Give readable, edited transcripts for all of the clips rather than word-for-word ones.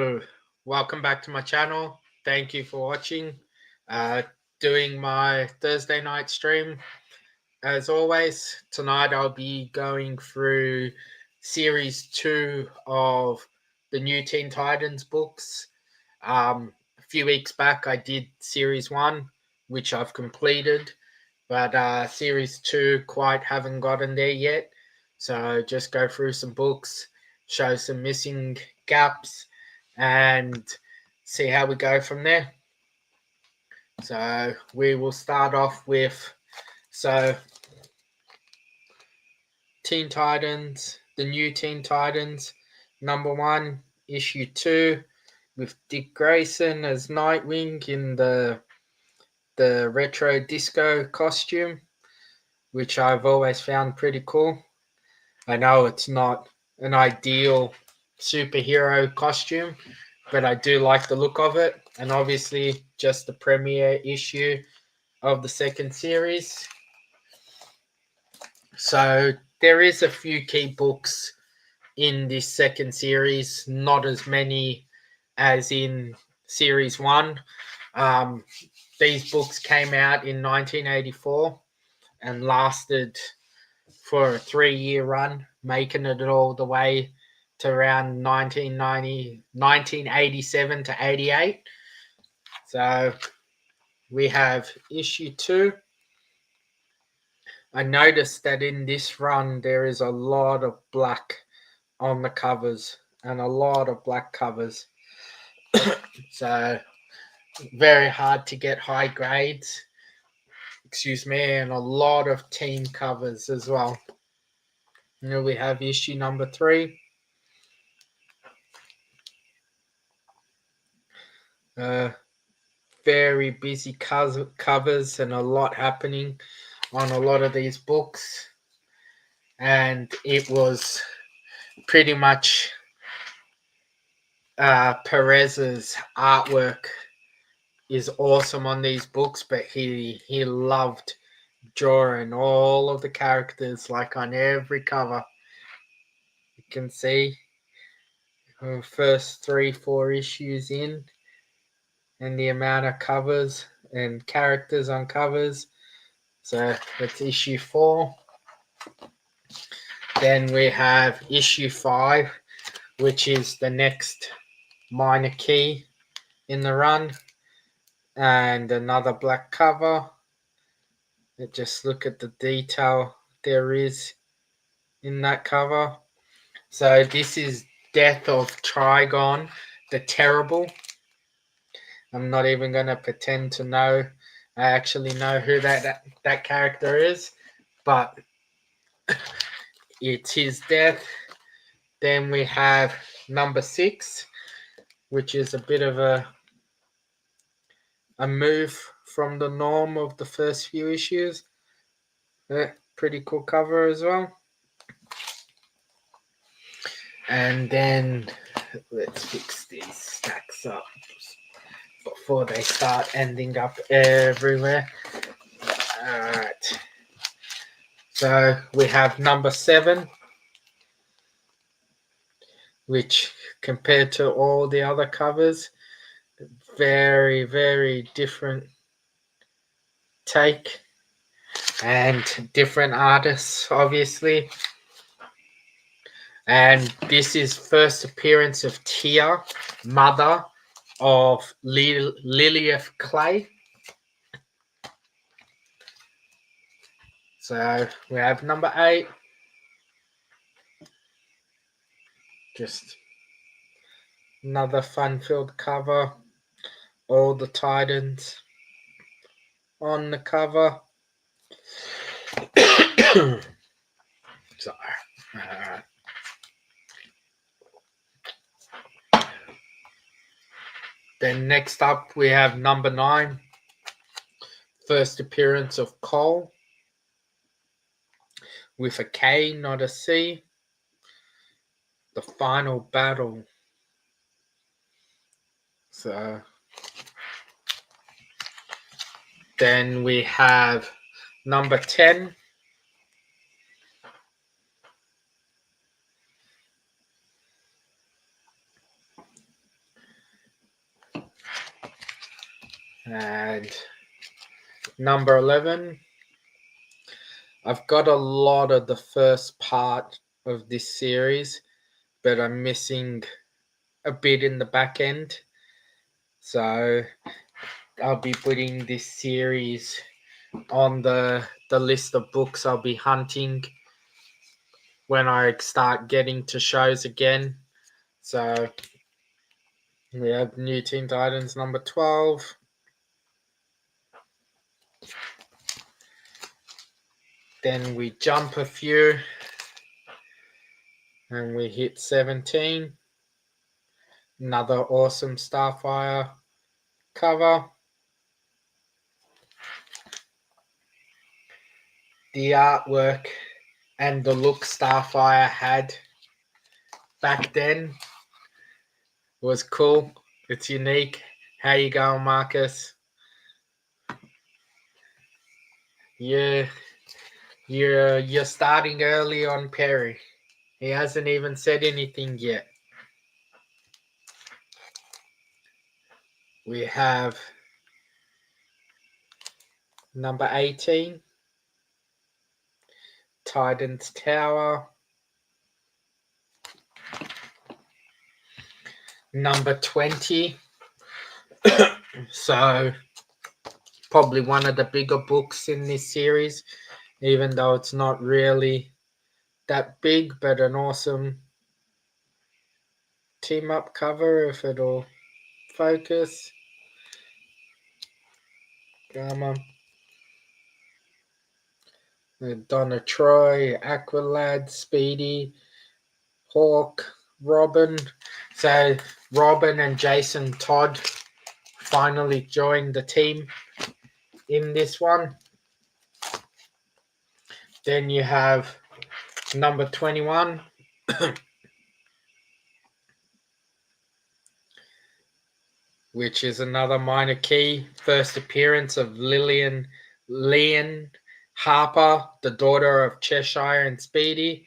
Hello, welcome back to my channel. Thank you for watching. Uh, Doing my Thursday night stream. As always, tonight I'll be going through series 2 of the new Teen Titans books. A few weeks back I did series 1, which I've completed, but series 2 quite haven't gotten there yet. So just go through some books, show some missing gaps, and see how we go from there. So we will start off with Teen Titans, the new Teen Titans, number 1, issue 2, with Dick Grayson as Nightwing in the retro disco costume, which I've always found pretty cool. I know it's not an ideal superhero costume, but I do like the look of it. And obviously, just the premiere issue of the second series. So there is a few key books in this second series, not as many as in series 1. These books came out in 1984 and lasted for a 3-year run, making it all the way to around 1987 to 88. So we have issue 2. I noticed that in this run there is a lot of black on the covers and a lot of black covers. So very hard to get high grades. Excuse me, and a lot of team covers as well. Here we have issue number 3. Very busy covers and a lot happening on a lot of these books, and it was pretty much Perez's artwork is awesome on these books, but he loved drawing all of the characters like on every cover. You can see first 3-4 issues in, and the amount of covers and characters on covers. So that's issue 4. Then we have issue 5, which is the next minor key in the run, and another black cover. Just look at the detail there is in that cover. So this is Death of Trigon the Terrible. I'm not even going to pretend to know. I actually know who that character is, but it's his death. Then we have number 6, which is a bit of a move from the norm of the first few issues. Pretty cool cover as well. And then let's fix these stacks up before they start ending up everywhere. Alright. So we have number 7, which compared to all the other covers, very, very different take and different artists, obviously. And this is first appearance of Tia, mother of Lilith Clay. So we have number 8. Just another fun-filled cover. All the Titans on the cover. Sorry. Then next up we have number 9. First appearance of Cole. With a K, not a C. The final battle. So then we have number 10. And number 11, I've got a lot of the first part of this series, but I'm missing a bit in the back end. So I'll be putting this series on the list of books I'll be hunting when I start getting to shows again. So we have New Teen Titans number 12. Then we jump a few and we hit 17. Another awesome Starfire cover. The artwork and the look Starfire had back then was cool. It's unique. How you going, Marcus? Yeah, you're starting early on Perry. He hasn't even said anything yet. We have number 18, Titan's Tower. Number 20. So probably one of the bigger books in this series, even though it's not really that big, but an awesome team up cover if it'll focus. Come on. Donna Troy, Aqualad, Speedy, Hawk, Robin. So Robin and Jason Todd finally joined the team in this one. Then you have number 21. Which is another minor key. First appearance of Leon Harper, the daughter of Cheshire and Speedy,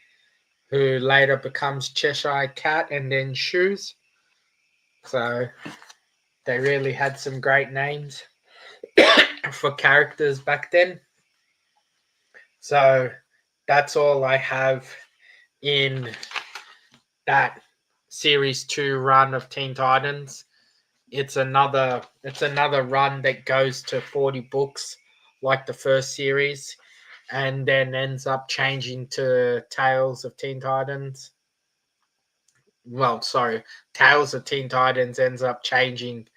who later becomes Cheshire Cat and then Shoes. So they really had some great names for characters back then. So that's all I have in that Series 2 run of Teen Titans. It's another run that goes to 40 books like the first series and then ends up changing to Tales of Teen Titans. Well, sorry, Tales of Teen Titans ends up changing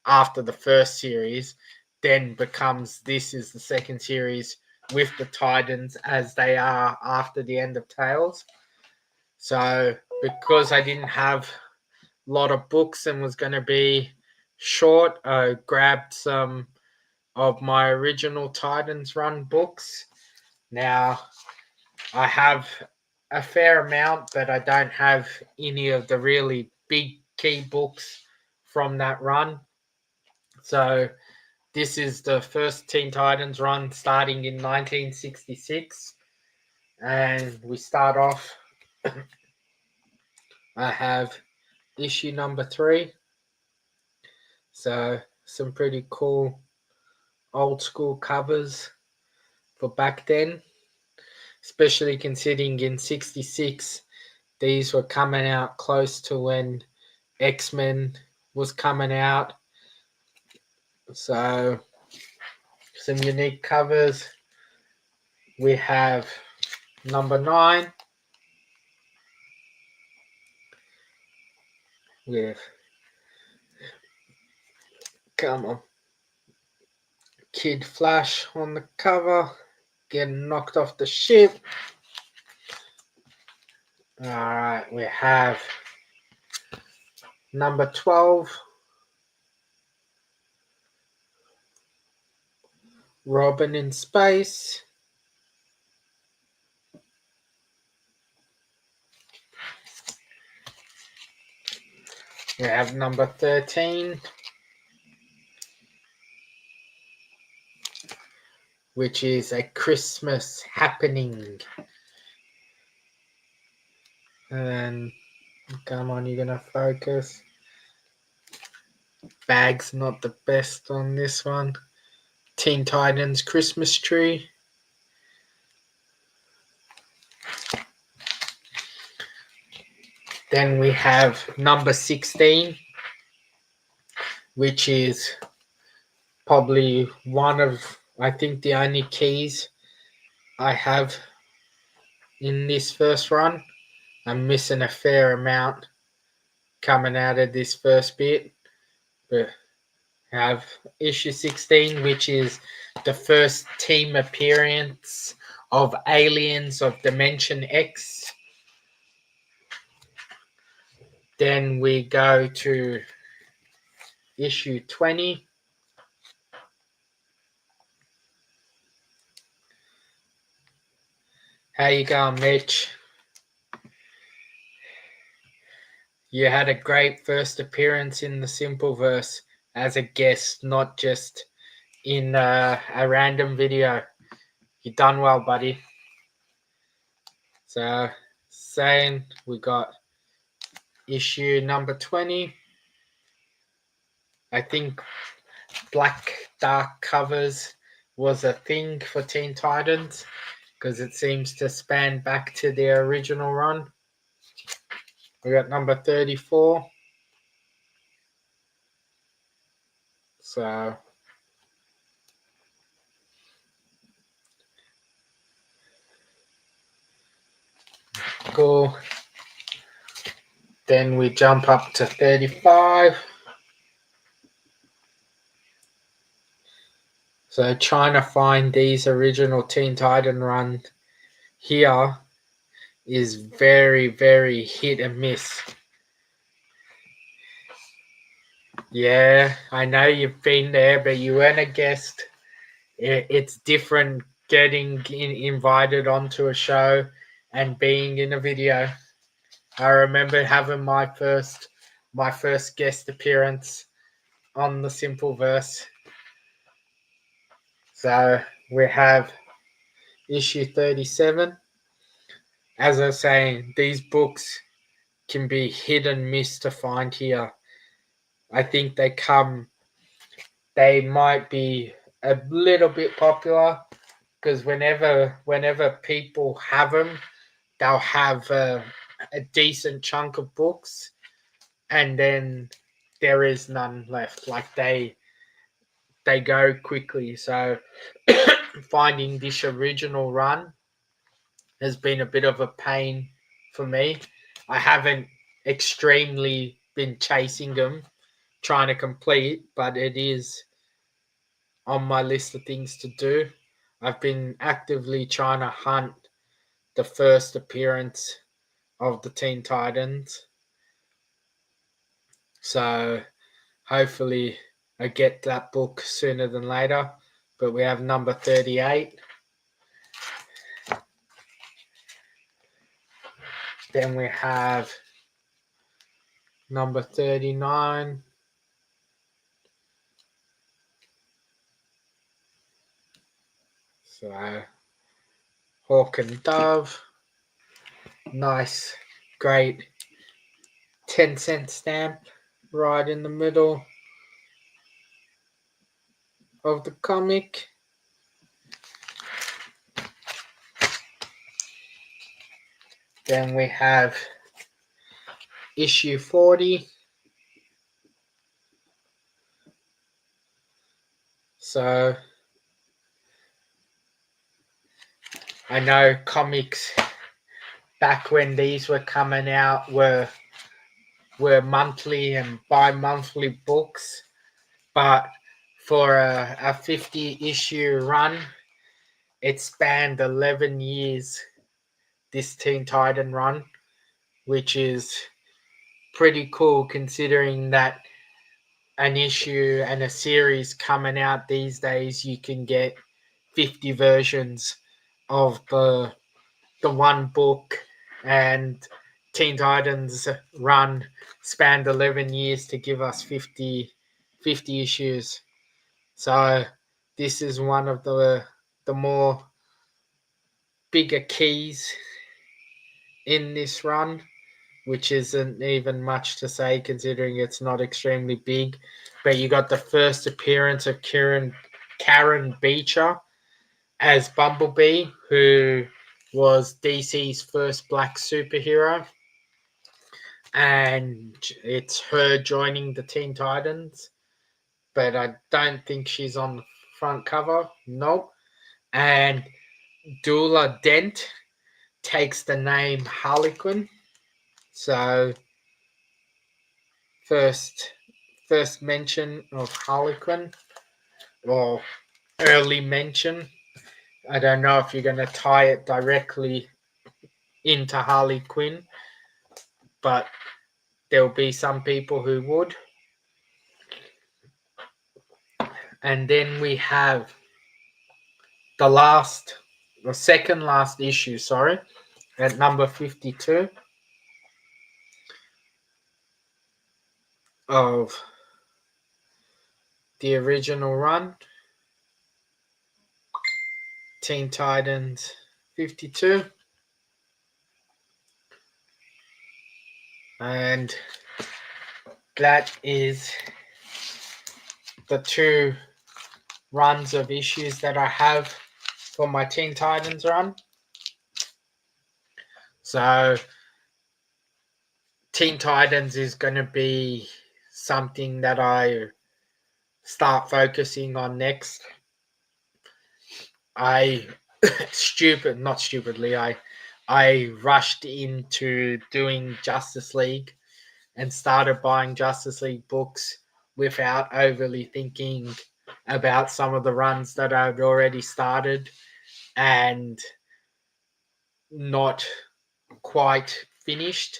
after the first series, then becomes this is the second series with the Titans as they are after the end of Tales. So because I didn't have a lot of books and was going to be short, I grabbed some of my original Titans run books. Now, I have a fair amount, but I don't have any of the really big key books from that run. So this is the first Teen Titans run starting in 1966. And we start off, I have issue number 3. So some pretty cool old school covers for back then, especially considering in 66 these were coming out close to when X-Men was coming out. So some unique covers. We have number 9 with, come on, Kid Flash on the cover, getting knocked off the ship. Alright, we have number 12, Robin in Space. We have number 13, which is A Christmas Happening. And come on, you're gonna focus. bag's not the best on this one. Teen Titans Christmas Tree. Then we have number 16, which is probably one of, I think, the only keys I have in this first run. I'm missing a fair amount coming out of this first bit, but I have issue 16, which is the first team appearance of aliens of Dimension X. Then we go to issue 20. How you going, Mitch? You had a great first appearance in the Simple Verse as a guest, not just in a random video. You done well, buddy. So, saying we got issue number 20. I think black dark covers was a thing for Teen Titans because it seems to span back to their original run. We got number 34. So cool. Then we jump up to 35. So trying to find these original Teen Titan runs here is very, very hit and miss. Yeah, I know you've been there, but you weren't a guest. It's different getting invited onto a show and being in a video. I remember having my first guest appearance on the Simple Verse. So we have issue 37. As I was saying, these books can be hit and miss to find here. I think they might be a little bit popular because whenever people have them, they'll have a decent chunk of books, and then there is none left. Like they go quickly. So finding this original run has been a bit of a pain for me. I haven't extremely been chasing them, trying to complete, but it is on my list of things to do. I've been actively trying to hunt the first appearance of the Teen Titans. So hopefully I get that book sooner than later. But we have number 38. Then we have number 39. So Hawk and Dove. Nice, great 10-cent stamp right in the middle of the comic. Then we have issue 40. So I know comics back when these were coming out were monthly and bi-monthly books, but for a 50 issue run, it spanned 11 years, this Teen Titan run, which is pretty cool considering that an issue and a series coming out these days, you can get 50 versions of the one book, and Teen Titans run spanned 11 years to give us 50 issues. So this is one of the more bigger keys in this run, which isn't even much to say considering it's not extremely big. but you got the first appearance of Karen Beecher as Bumblebee, who was DC's first black superhero, and it's her joining the Teen Titans, but I don't think she's on the front cover. Nope. And Dula Dent takes the name Harley Quinn. So first mention of Harley Quinn, or early mention. I don't know if you're going to tie it directly into Harley Quinn, but there'll be some people who would. And then we have the second last issue, sorry, at number 52 of the original run, Teen Titans 52. And that is the two runs of issues that I have for my Teen Titans run. So Teen Titans is going to be something that I start focusing on next. I not stupidly, I rushed into doing Justice League and started buying Justice League books without overly thinking about some of the runs that I'd already started and not quite finished.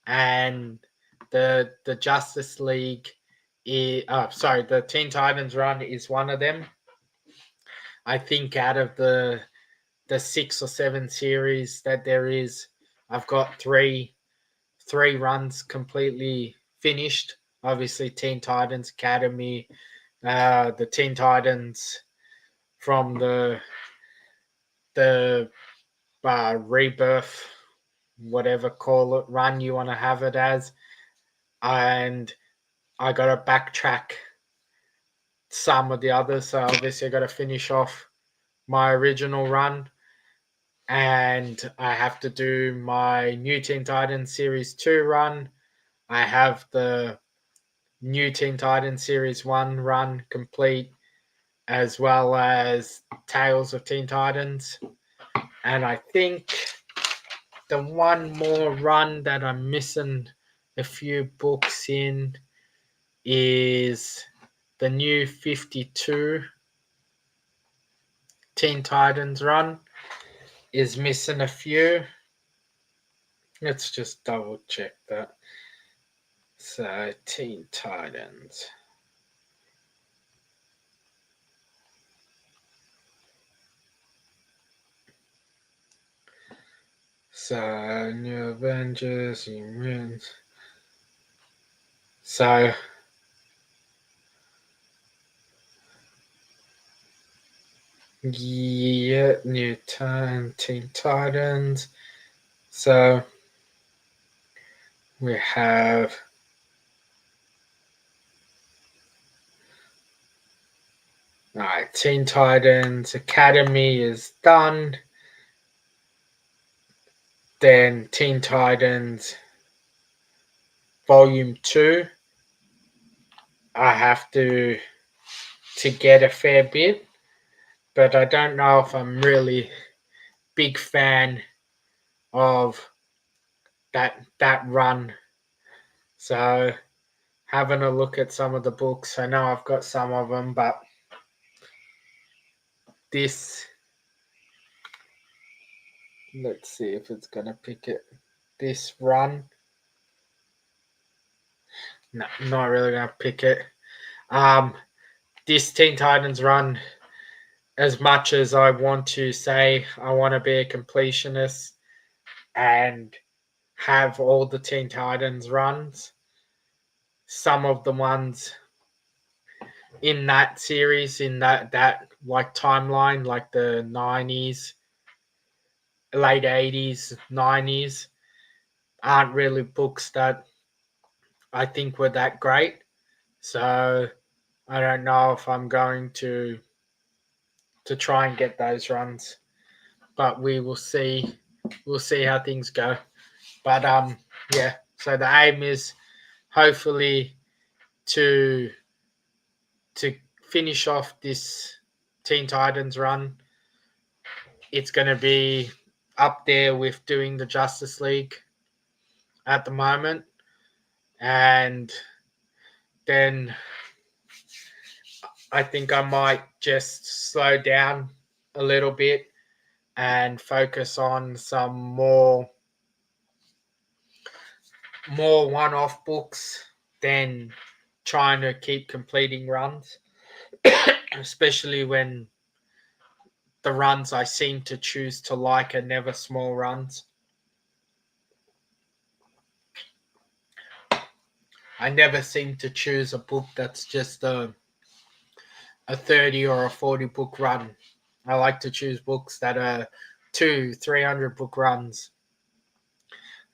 And the Justice League the Teen Titans run is one of them. I think out of the 6 or 7 series that there is, I've got three runs completely finished. Obviously, Teen Titans Academy, the Teen Titans from the rebirth, whatever call it, run you want to have it as, and I got to backtrack some of the others. So obviously, I got to finish off my original run, and I have to do my New Teen Titans Series 2 run. I have the New Teen Titans Series 1 run complete, as well as Tales of Teen Titans. And I think the one more run that I'm missing a few books in is the new 52 Teen Titans run is missing a few. Let's just double check that. So Teen Titans. So New Avengers, so yeah, Teen Titans. So we have alright, Teen Titans Academy is done. Then Teen Titans Volume 2. I have to get a fair bit, but I don't know if I'm really big fan of that run. So having a look at some of the books, I know I've got some of them, but this, let's see if it's gonna pick it. This run, no, not really gonna pick it. This Teen Titans run, as much as I want to say I want to be a completionist and have all the Teen Titans runs, some of the ones in that series, in that like timeline, like the 90s, late 80s, 90s, aren't really books that I think were that great. So I don't know if I'm going to try and get those runs, but we will see. We'll see how things go. But yeah. So the aim is hopefully to to finish off this Teen Titans run. It's going to be up there with doing the Justice League at the moment, and then I think I might just slow down a little bit and focus on some more one-off books than trying to keep completing runs, especially when the runs I seem to choose to like are never small runs. I never seem to choose a book that's just a 30 or a 40 book run. I like to choose books that are 300 book runs,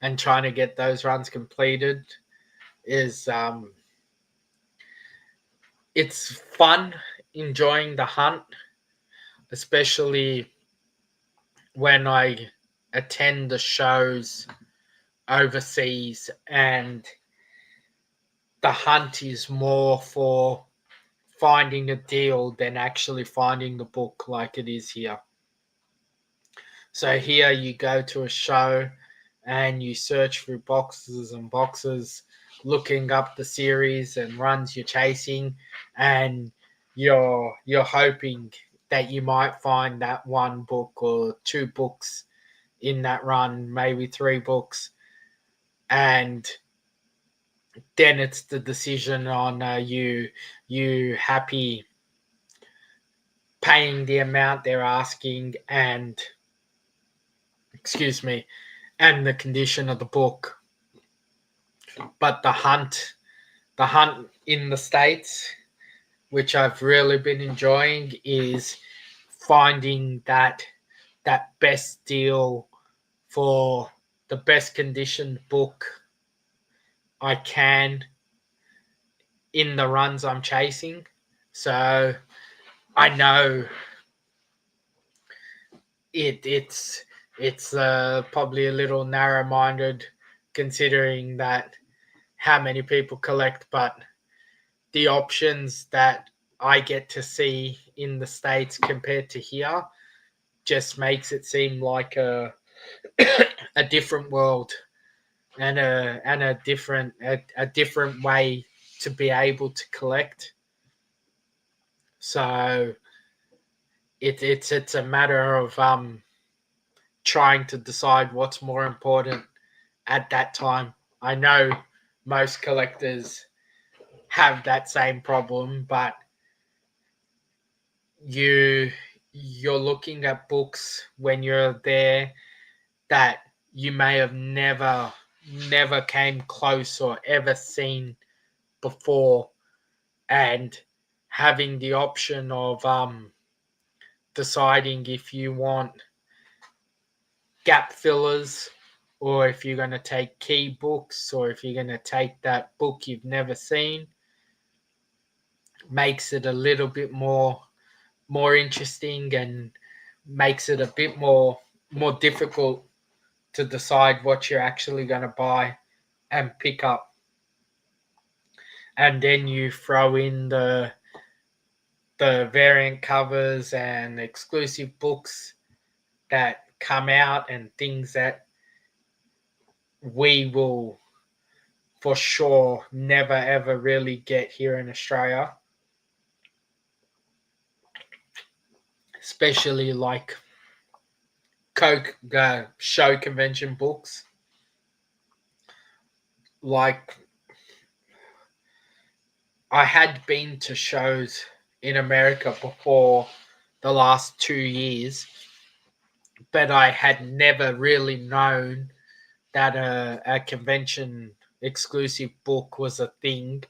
and trying to get those runs completed is it's fun enjoying the hunt, especially when I attend the shows overseas, and the hunt is more for finding a deal than actually finding the book like it is here. So here you go to a show and you search through boxes and boxes, looking up the series and runs you're chasing, and you're hoping that you might find that one book or two books in that run, maybe three books, and then it's the decision on you happy paying the amount they're asking, and excuse me, and the condition of the book. But the hunt in the States, which I've really been enjoying, is finding that best deal for the best conditioned book I can in the runs I'm chasing. So I know it's probably a little narrow minded considering that how many people collect, but the options that I get to see in the States compared to here just makes it seem like a different world, and a different way to be able to collect. So it's a matter of trying to decide what's more important at that time. I know most collectors have that same problem, but you you're looking at books when you're there that you may have never came close or ever seen before, and having the option of deciding if you want gap fillers, or if you're going to take key books, or if you're going to take that book you've never seen, makes it a little bit more interesting, and makes it a bit more difficult to decide what you're actually going to buy and pick up. And then you throw in the variant covers and exclusive books that come out, and things that we will for sure never ever really get here in Australia, especially like show convention books. Like, I had been to shows in America before the last 2 years, but I had never really known that a convention exclusive book was a thing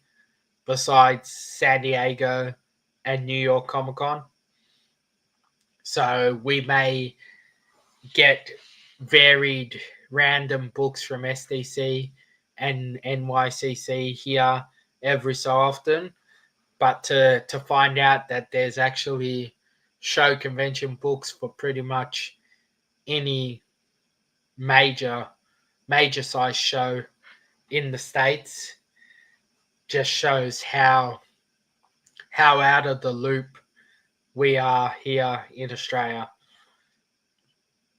besides San Diego and New York Comic Con. So we may get varied random books from SDC and NYCC here every so often, but to find out that there's actually show convention books for pretty much any major size show in the States just shows how out of the loop we are here in Australia.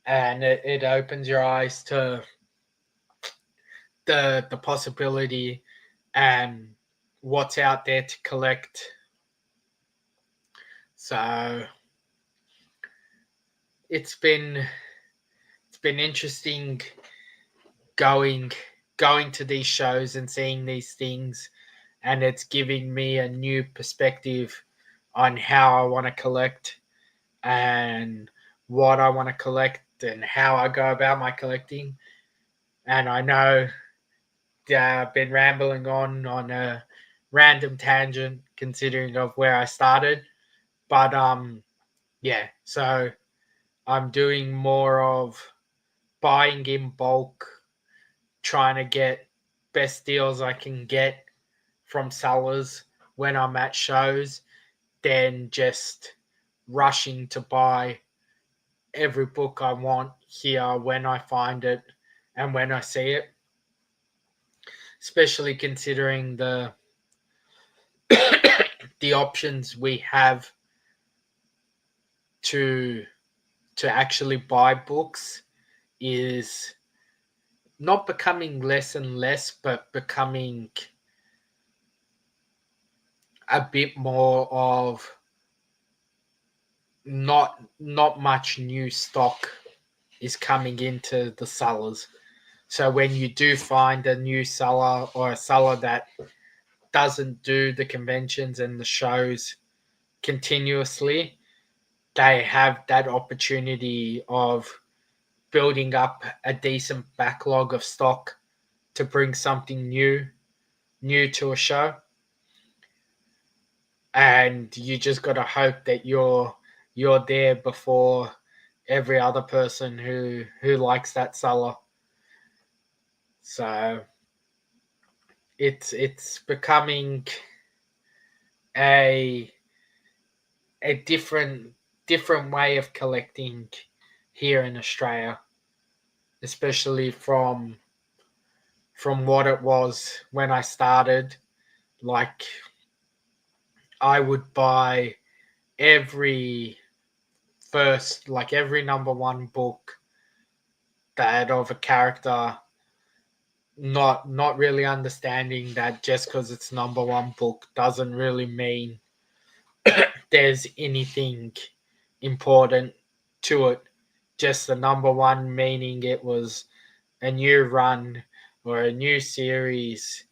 And it opens your eyes to the possibility and what's out there to collect. So it's been interesting going to these shows and seeing these things, and it's giving me a new perspective on how I want to collect and what I want to collect and how I go about my collecting. And I know that I've been rambling on a random tangent considering of where I started, but yeah, so I'm doing more of buying in bulk, trying to get best deals I can get from sellers when I'm at shows, than just rushing to buy every book I want here when I find it and when I see it. Especially considering the options we have to actually buy books is not becoming less and less, but becoming a bit more of not much new stock is coming into the sellers. So when you do find a new seller or a seller that doesn't do the conventions and the shows continuously, they have that opportunity of building up a decent backlog of stock to bring something new to a show. And you just got to hope that you're there before every other person who likes that seller. So it's becoming a different way of collecting here in Australia, especially from what it was when I started. Like, I would buy every every number one book that of a character, not really understanding that just because it's number one book doesn't really mean there's anything important to it. Just the number one meaning it was a new run or a new series,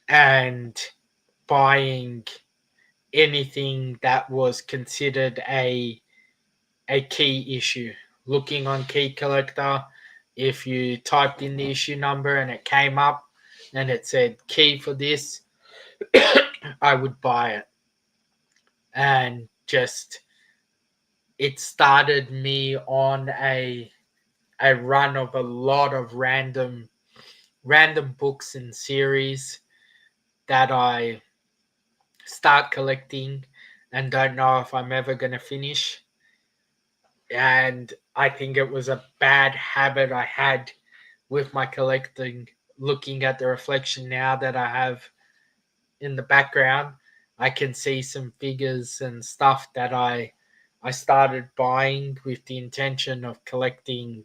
and buying anything that was considered a key issue. Looking on Key Collector, if you typed in the issue number and it came up and it said key for this, I would buy it. And just, it started me on a run of a lot of random books and series that I start collecting and don't know if I'm ever going to finish. And I think it was a bad habit I had with my collecting. Looking at the reflection now that I have in the background, I can see some figures and stuff that I started buying with the intention of collecting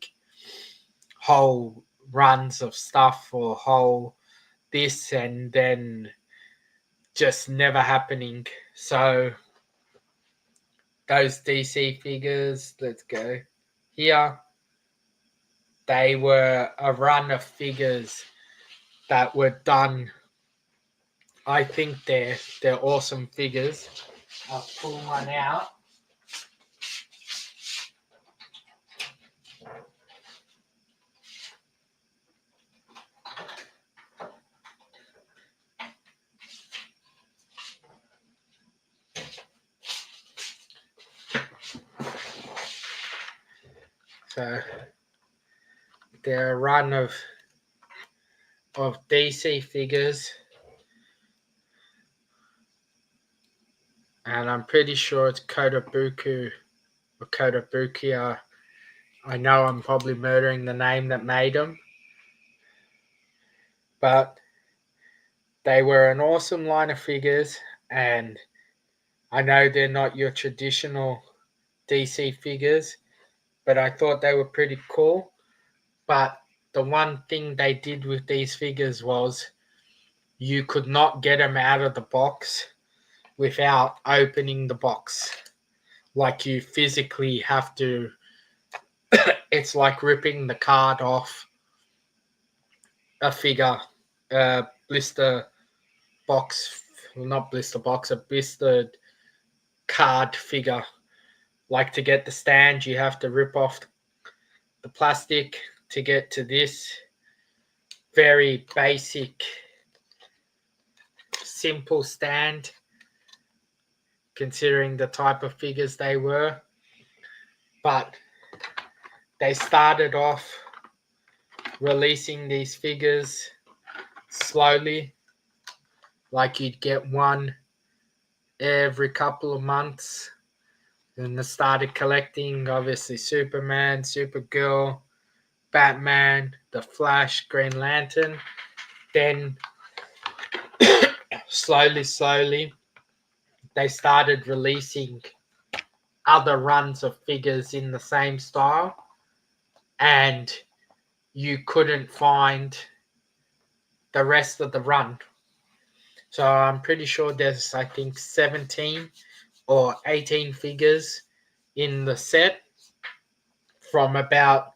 whole runs of stuff or whole this, and then just never happening. So those DC figures, let's go here. They were a run of figures that were done. I think they're awesome figures. I'll pull one out. So they're a run of DC figures. and I'm pretty sure it's Kotobuku or Kotobukiya. I know I'm probably murdering the name that made them, but they were an awesome line of figures, and I know they're not your traditional DC figures, but I thought they were pretty cool. But the one thing they did with these figures was you could not get them out of the box without opening the box. Like you physically have to, it's like ripping the card off a figure, blister box, well, not blister box, a blistered card figure. Like to get the stand, you have to rip off the plastic to get to this very basic, simple stand, considering the type of figures they were. But they started off releasing these figures slowly, like you'd get one every couple of months. Then they started collecting, obviously, Superman, Supergirl, Batman, The Flash, Green Lantern. Then, slowly, they started releasing other runs of figures in the same style, and you couldn't find the rest of the run. So I'm pretty sure there's, I think, 17 or 18 figures in the set from about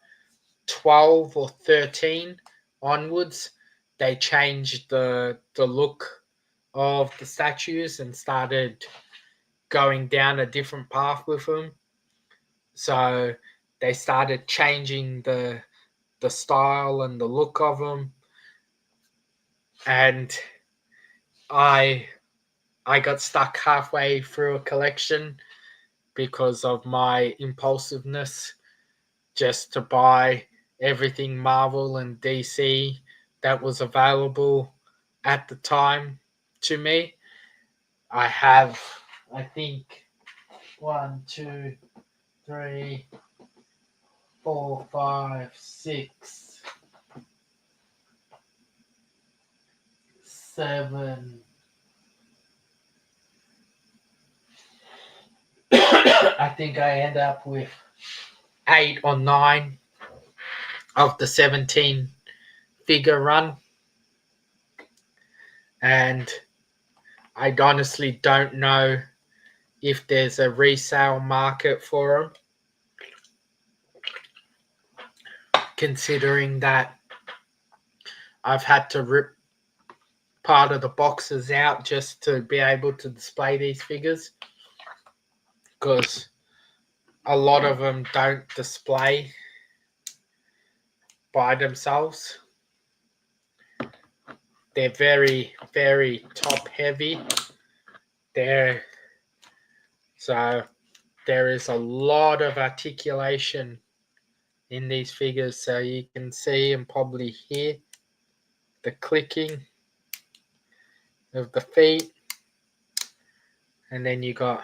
12 or 13 onwards. They changed the look of the statues and started going down a different path with them. So they started changing the style and the look of them, and I got stuck halfway through a collection because of my impulsiveness just to buy everything Marvel and DC that was available at the time to me. I have, I think, 1, 2, 3, 4, 5, 6, 7. I think I end up with 8 or 9 of the 17 figure run. And I honestly don't know if there's a resale market for them, considering that I've had to rip part of the boxes out just to be able to display these figures, because a lot of them don't display by themselves. They're very, very top heavy. So there is a lot of articulation in these figures, so you can see and probably hear the clicking of the feet, and then you got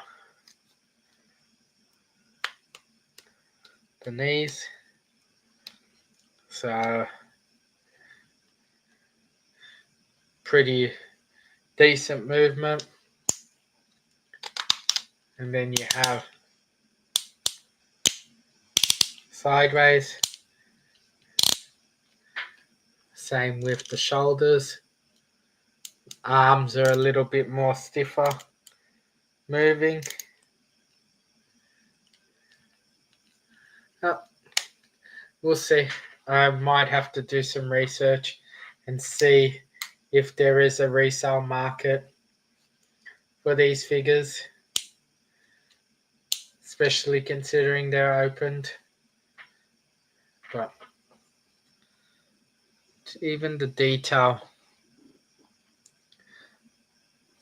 the knees. So pretty decent movement. And then you have sideways, same with the shoulders. Arms are a little bit more stiffer moving. Oh, we'll see. I might have to do some research and see if there is a resale market for these figures, especially considering they're opened. But even the detail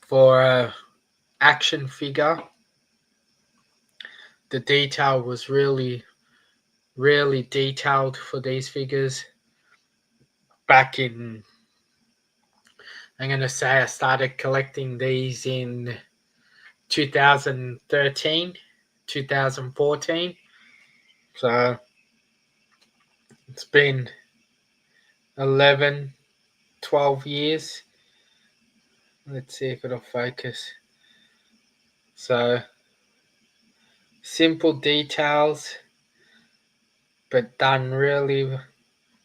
for a action figure, the detail was really detailed for these figures. Back in, I'm going to say I started collecting these in 2013, 2014. So it's been 11, 12 years. Let's see if it'll focus. So simple details, but done really,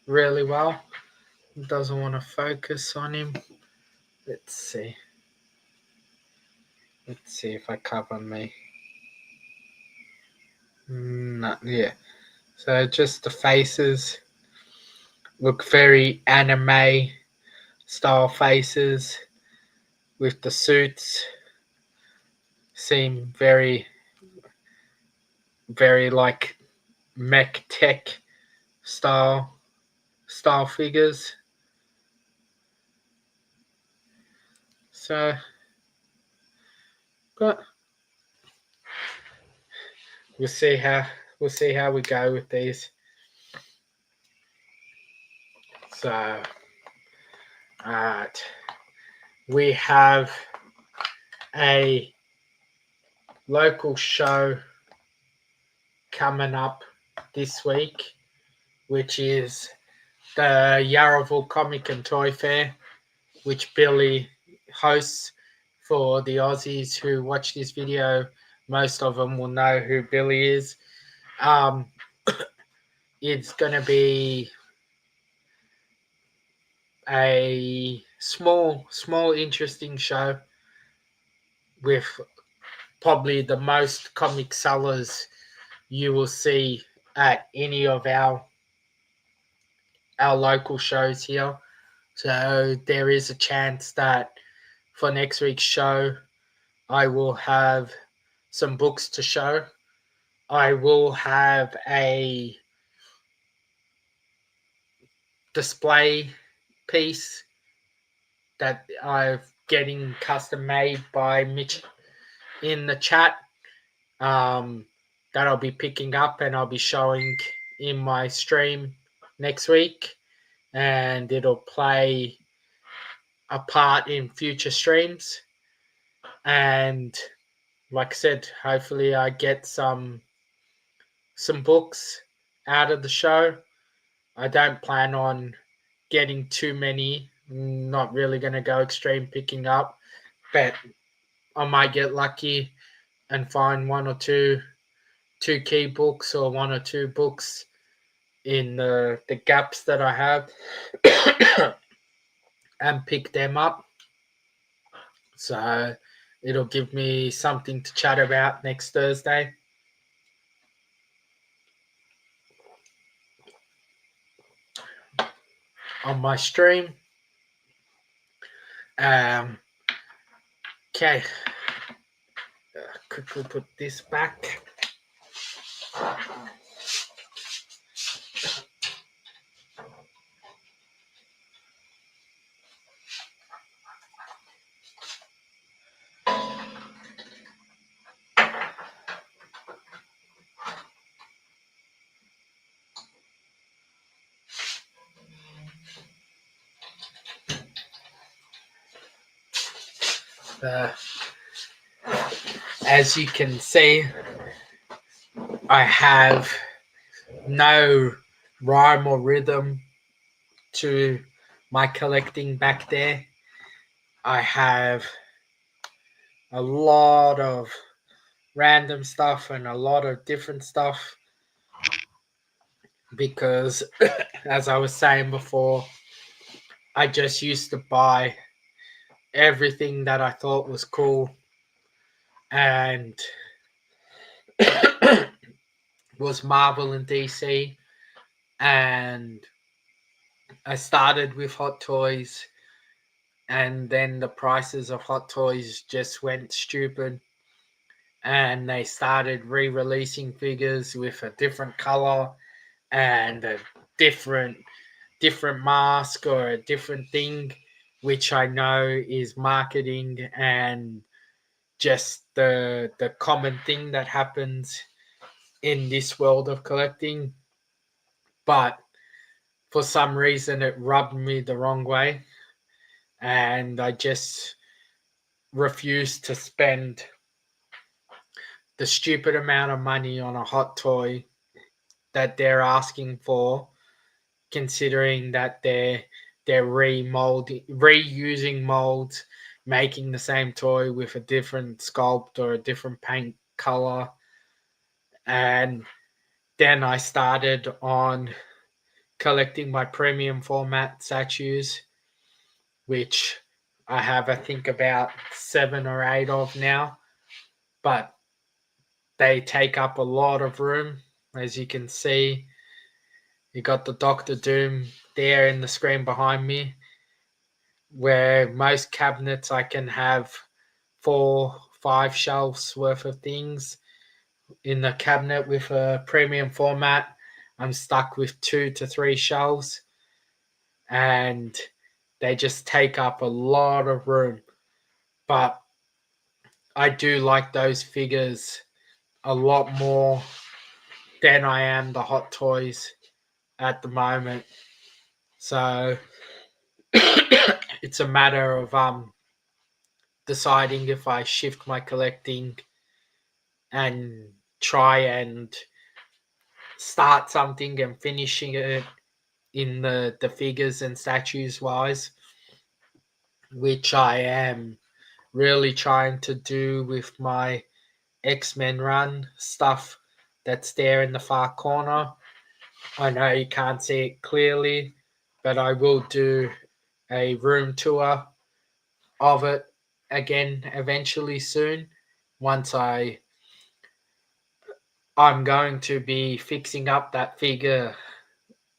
really well. It doesn't want to focus on him. Let's see. Let's see if I cover me. No, yeah. So just the faces look very anime style faces with the suits. Seem very, very like mech tech style figures. So, but we'll see how we go with these. So, alright, we have a local show coming up this week, which is the Yarraville Comic and Toy Fair, which Billy hosts. For the Aussies who watch this video, most of them will know who Billy is. It's going to be a small, interesting show with probably the most comic sellers you will see at any of our local shows here. So there is a chance that for next week's show, I will have some books to show. I will have a display piece that I'm getting custom made by Mitch in the chat, that I'll be picking up and I'll be showing in my stream next week, and it'll play a part in future streams. And like I said, hopefully I get some books out of the show. I don't plan on getting too many. Not really going to go extreme picking up, but I might get lucky and find one or two key books or one or two books in the gaps that I have and pick them up. So it'll give me something to chat about next Thursday. On my stream. Okay. Quickly put this back. As you can see, I have no rhyme or rhythm to my collecting back there. I have a lot of random stuff and a lot of different stuff because, as I was saying before, I just used to buy everything that I thought was cool and was Marvel and DC. And I started with Hot Toys, and then the prices of Hot Toys just went stupid, and they started re-releasing figures with a different color and a different mask or a different thing, which I know is marketing and just the common thing that happens in this world of collecting. But for some reason it rubbed me the wrong way, and I just refused to spend the stupid amount of money on a hot toy that they're asking for, considering that they're reusing molds, making the same toy with a different sculpt or a different paint color. And then I started on collecting my premium format statues, which I have, I think, about 7 or 8 of now. But they take up a lot of room. As you can see, you got the Doctor Doom there in the screen behind me, where most cabinets I can have 4-5 shelves worth of things. In the cabinet with a premium format, I'm stuck with 2 to 3 shelves, and they just take up a lot of room. But I do like those figures a lot more than I am the hot toys at the moment. So it's a matter of deciding if I shift my collecting and try and start something and finishing it in the figures and statues wise, which I am really trying to do with my X-Men run stuff that's there in the far corner. I know you can't see it clearly, but I will do a room tour of it again eventually soon. Once I'm going to be fixing up that figure,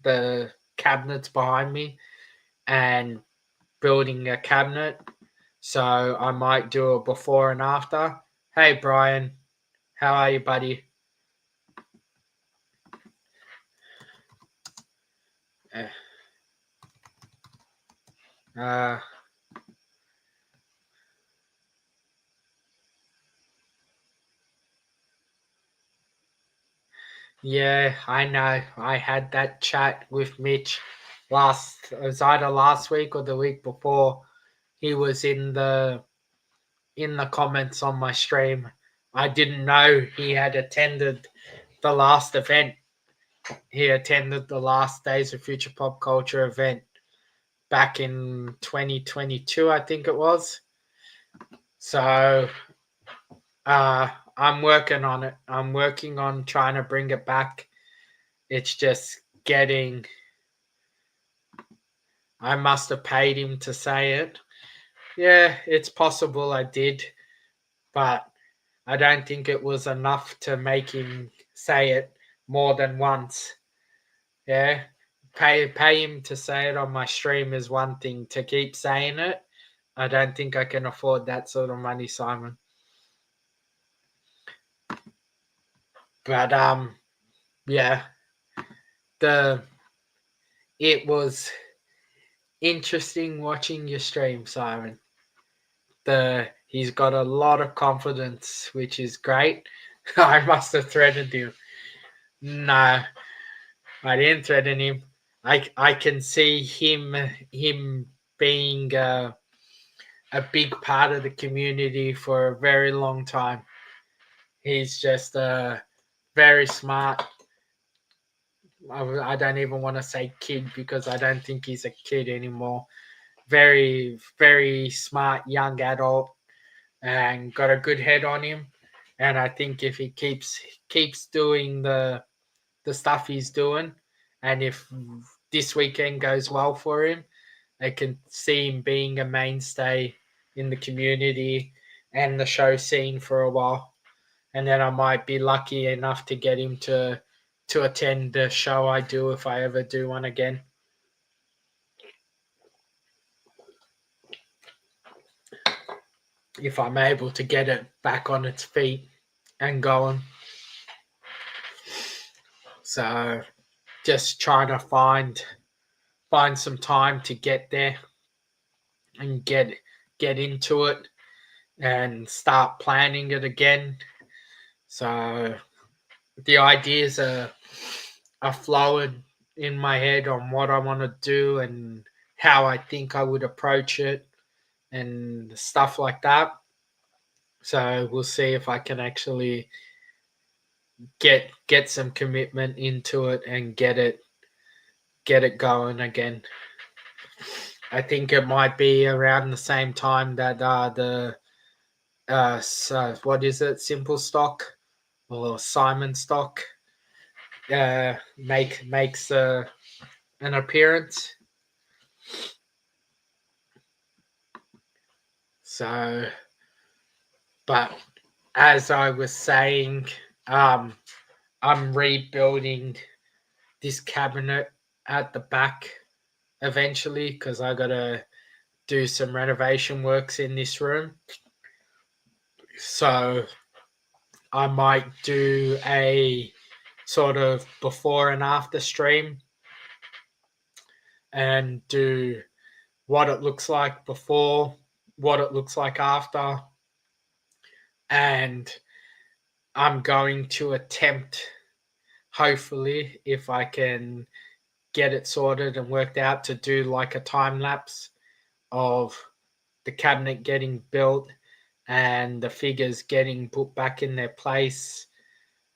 the cabinets behind me, and building a cabinet. So I might do a before and after. Hey Brian, how are you, buddy? Uh, uh, yeah, I know. I had that chat with Mitch it was either last week or the week before. He was in the comments on my stream. I didn't know he had attended the last event. He attended the last Days of Future Pop Culture event back in 2022, I think it was. So I'm working on it. I'm working on trying to bring it back. It's just getting. I must have paid him to say it. Yeah, it's possible I did, but I don't think it was enough to make him say it more than once. Yeah, pay him to say it on my stream is one thing. To keep saying it, I don't think I can afford that sort of money, Simon. But yeah, the it was interesting watching your stream, Simon. He's got a lot of confidence, which is great. I must have threatened him. No, I didn't threaten him. I can see him being a big part of the community for a very long time. He's just very smart. I don't even want to say kid because I don't think he's a kid anymore. Very, very smart young adult and got a good head on him. And I think if he keeps doing the stuff he's doing, and if this weekend goes well for him, I can see him being a mainstay in the community and the show scene for a while. And then I might be lucky enough to get him to attend the show I do if I ever do one again. If I'm able to get it back on its feet and going. So just trying to find some time to get there and get into it and start planning it again. So the ideas are flowing in my head on what I want to do and how I think I would approach it and stuff like that. So we'll see if I can actually get some commitment into it and get it going again. I think it might be around the same time that so what is it, Simple Stock or Simon Stock makes an appearance. So, but as I was saying, I'm rebuilding this cabinet at the back eventually because I gotta do some renovation works in this room. So I might do a sort of before and after stream and do what it looks like before, what it looks like after, and I'm going to attempt, hopefully, if I can get it sorted and worked out, to do like a time lapse of the cabinet getting built and the figures getting put back in their place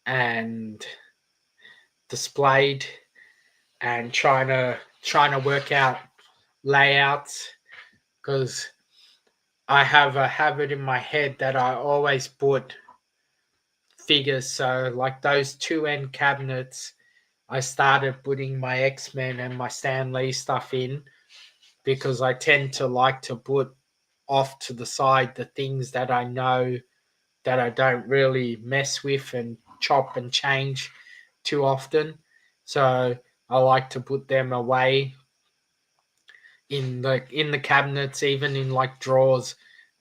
and displayed, and trying to work out layouts, because I have a habit in my head that I always put figures. So like those two end cabinets, I started putting my X-Men and my Stan Lee stuff in because I tend to like to put off to the side the things that I know that I don't really mess with and chop and change too often. So I like to put them away in the cabinets, even in like drawers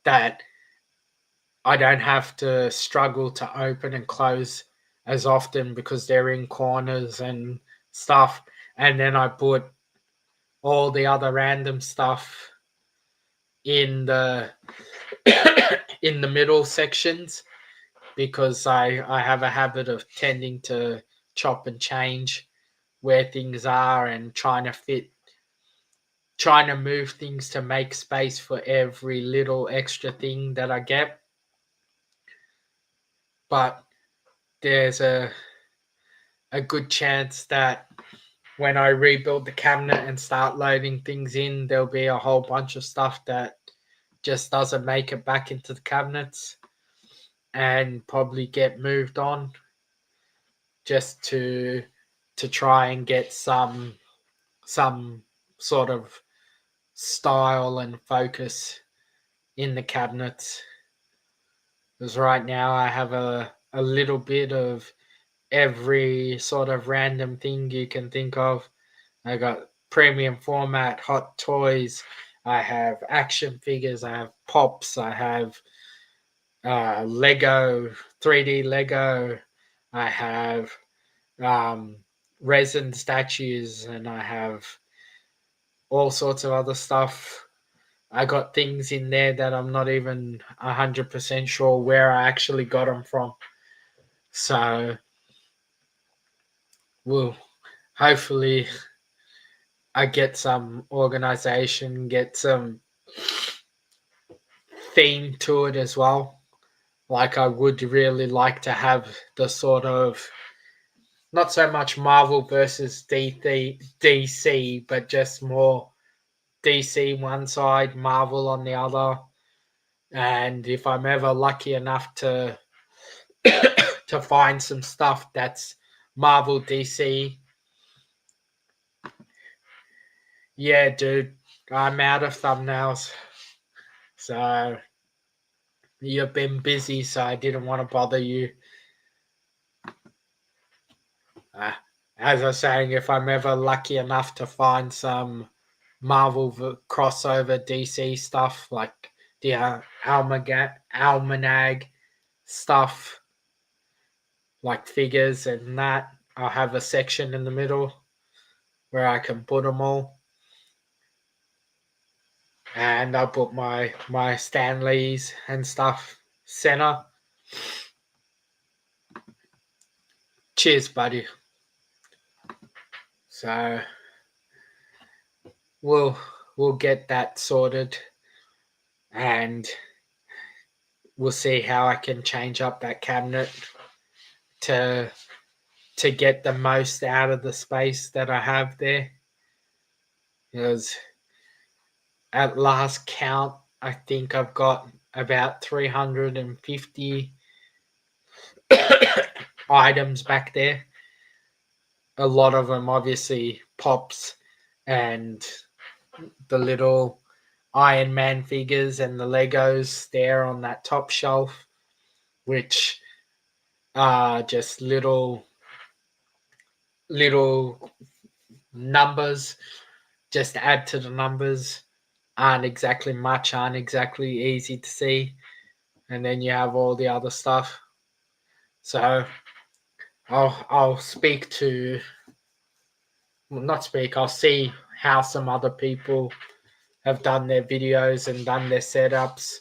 that I don't have to struggle to open and close as often because they're in corners and stuff. And then I put all the other random stuff in the in the middle sections because I have a habit of tending to chop and change where things are and trying to move things to make space for every little extra thing that I get. But there's a good chance that when I rebuild the cabinet and start loading things in, there'll be a whole bunch of stuff that just doesn't make it back into the cabinets and probably get moved on just to try and get some sort of style and focus in the cabinets. Because right now I have a little bit of every sort of random thing you can think of. I got premium format, hot toys, I have action figures, I have pops, I have Lego, 3D Lego, I have um, resin statues, and I have all sorts of other stuff. I got things in there that I'm not even 100% sure where I actually got them from. So, well, hopefully I get some organization, get some theme to it as well. Like I would really like to have the sort of not so much Marvel versus DC, but just more DC one side, Marvel on the other. And if I'm ever lucky enough to to find some stuff that's Marvel DC, yeah, dude, I'm out of thumbnails. So you've been busy, so I didn't want to bother you. Uh, as I was saying, if I'm ever lucky enough to find some Marvel crossover DC stuff like the Almanac stuff, like figures and that, I'll have a section in the middle where I can put them all. And I'll put my Stanleys and stuff center. Cheers, buddy. So we'll get that sorted, and we'll see how I can change up that cabinet. to get the most out of the space that I have there. Because at last count, I think I've got about 350 items back there. A lot of them obviously pops and the little Iron Man figures and the Legos there on that top shelf, which are just little numbers, just add to the numbers, aren't exactly much, aren't exactly easy to see. And then you have all the other stuff. So I'll speak to, well, not speak, I'll see how some other people have done their videos and done their setups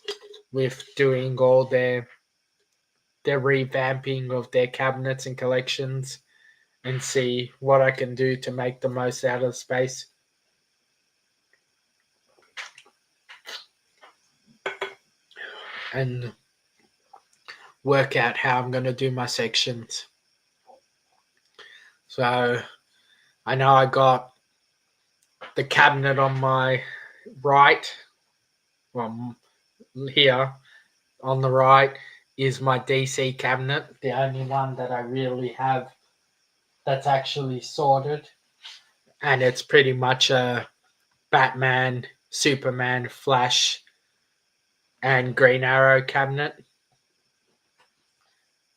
with doing all their revamping of their cabinets and collections, and see what I can do to make the most out of space. And work out how I'm going to do my sections. So I know I got the cabinet on my right, well, here on the right is my DC cabinet, the only one that I really have that's actually sorted. And it's pretty much a Batman, Superman, Flash, and Green Arrow cabinet.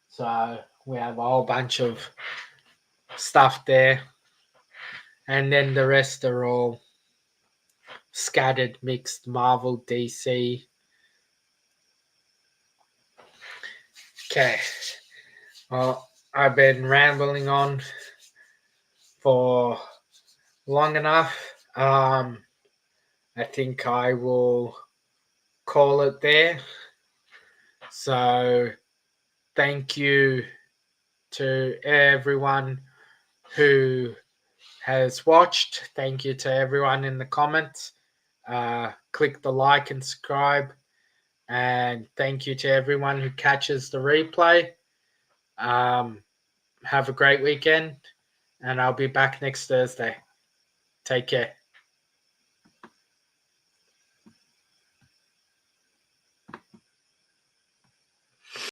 So we have a whole bunch of stuff there. And then the rest are all scattered, mixed Marvel, DC. Okay. Well, I've been rambling on for long enough. I think I will call it there. So thank you to everyone who has watched. Thank you to everyone in the comments. Click the like and subscribe. And thank you to everyone who catches the replay. Have a great weekend, and I'll be back next Thursday. Take care.